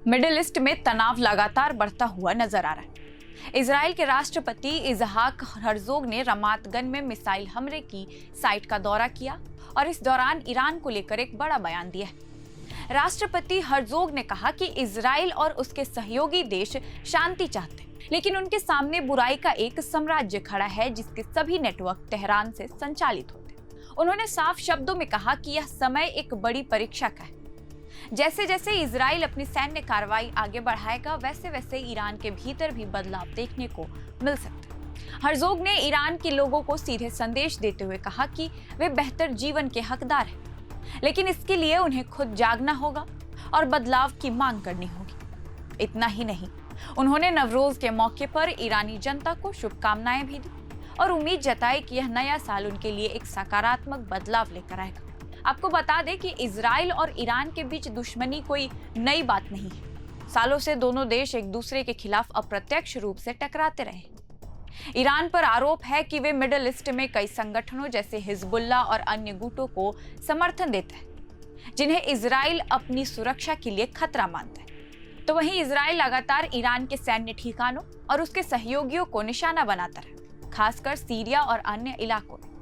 Middle east में तनाव लगातार बढ़ता हुआ नजर आ रहा है। इजराइल के राष्ट्रपति इसहाक हर्जोग ने रमात गन में मिसाइल हमले की साइट का दौरा किया और इस दौरान ईरान को लेकर एक बड़ा बयान दिया है। राष्ट्रपति हर्जोग ने कहा कि इजराइल और उसके सहयोगी देश शांति चाहते हैं, लेकिन उनके सामने बुराई का एक साम्राज्य खड़ा है जिसके सभी नेटवर्क तेहरान से संचालित होते हैं। उन्होंने साफ शब्दों में कहा कि यह समय एक बड़ी परीक्षा का है। जैसे जैसे इजराइल अपनी सैन्य कार्रवाई आगे बढ़ाएगा, वैसे वैसे ईरान के भीतर भी बदलाव देखने को मिल सकता है। हर्जोग ने ईरान के लोगों को सीधे संदेश देते हुए कहा कि वे बेहतर जीवन के हकदार हैं, लेकिन इसके लिए उन्हें खुद जागना होगा और बदलाव की मांग करनी होगी। इतना ही नहीं, उन्होंने नवरोज के मौके पर ईरानी जनता को शुभकामनाएं भी दी और उम्मीद जताई कि यह नया साल उनके लिए एक सकारात्मक बदलाव लेकर आएगा। आपको बता दें कि इजराइल और ईरान के बीच दुश्मनी कोई नई बात नहीं है। सालों से दोनों देश एक दूसरे के खिलाफ अप्रत्यक्ष रूप से टकराते रहे। ईरान पर आरोप है कि वे मिडिल ईस्ट में कई संगठनों जैसे हिजबुल्लाह और अन्य गुटों को समर्थन देता है, जिन्हें इजराइल अपनी सुरक्षा के लिए खतरा मानता है। तो वहीं इजराइल लगातार ईरान के सैन्य ठिकानों और उसके सहयोगियों को निशाना बनाता रहा, खासकर सीरिया और अन्य इलाकों में।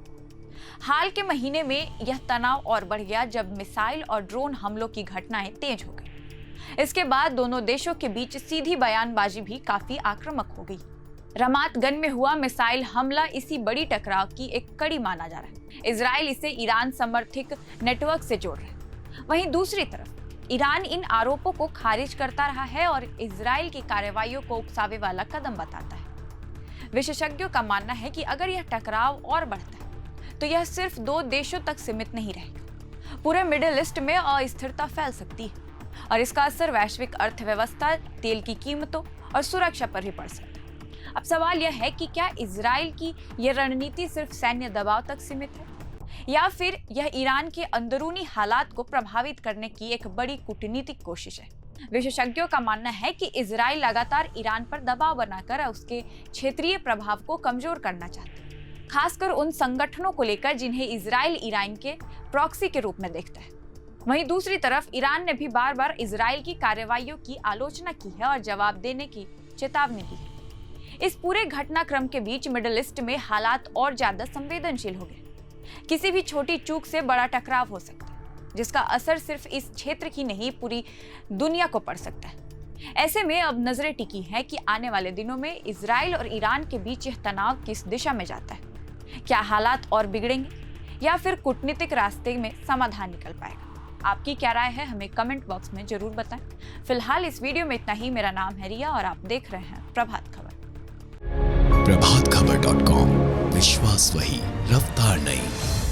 हाल के महीने में यह तनाव और बढ़ गया जब मिसाइल और ड्रोन हमलों की घटनाएं तेज हो गई। इसके बाद दोनों देशों के बीच सीधी बयानबाजी भी काफी आक्रामक हो गई। रमात गन में हुआ मिसाइल हमला इसी बड़ी टकराव की एक कड़ी माना जा रहा है। इजराइल इसे ईरान समर्थित नेटवर्क से जोड़ रहा है। वहीं दूसरी तरफ ईरान इन आरोपों को खारिज करता रहा है और इजराइल की कार्रवाइयों को उकसावे वाला कदम बताता है। विशेषज्ञों का मानना है कि अगर यह टकराव और बढ़ता है तो यह सिर्फ दो देशों तक सीमित नहीं रहेगा। पूरे मिडिल ईस्ट में अस्थिरता फैल सकती है और इसका असर वैश्विक अर्थव्यवस्था, तेल की कीमतों और सुरक्षा पर भी पड़ सकता है। अब सवाल यह है कि क्या इजराइल की यह रणनीति सिर्फ सैन्य दबाव तक सीमित है या फिर यह ईरान के अंदरूनी हालात को प्रभावित करने की एक बड़ी कूटनीतिक कोशिश है। विशेषज्ञों का मानना है कि इजराइल लगातार ईरान पर दबाव बनाकर उसके क्षेत्रीय प्रभाव को कमजोर करना चाहता है, खासकर उन संगठनों को लेकर जिन्हें इजराइल ईरान के प्रॉक्सी के रूप में देखता है। वहीं दूसरी तरफ ईरान ने भी बार बार इजराइल की कार्रवाइयों की आलोचना की है और जवाब देने की चेतावनी दी है। इस पूरे घटनाक्रम के बीच मिडिल ईस्ट में हालात और ज्यादा संवेदनशील हो गए। किसी भी छोटी चूक से बड़ा टकराव हो सकता है, जिसका असर सिर्फ इस क्षेत्र की नहीं पूरी दुनिया को पड़ सकता है। ऐसे में अब नजरें टिकी हैं कि आने वाले दिनों में इजराइल और ईरान के बीच यह तनाव किस दिशा में जाता है। क्या हालात और बिगड़ेंगे या फिर कूटनीतिक रास्ते में समाधान निकल पाएगा? आपकी क्या राय है, हमें कमेंट बॉक्स में जरूर बताएं। फिलहाल इस वीडियो में इतना ही। मेरा नाम है रिया और आप देख रहे हैं प्रभात खबर। प्रभातखबर.com, विश्वास वही, रफ्तार नहीं।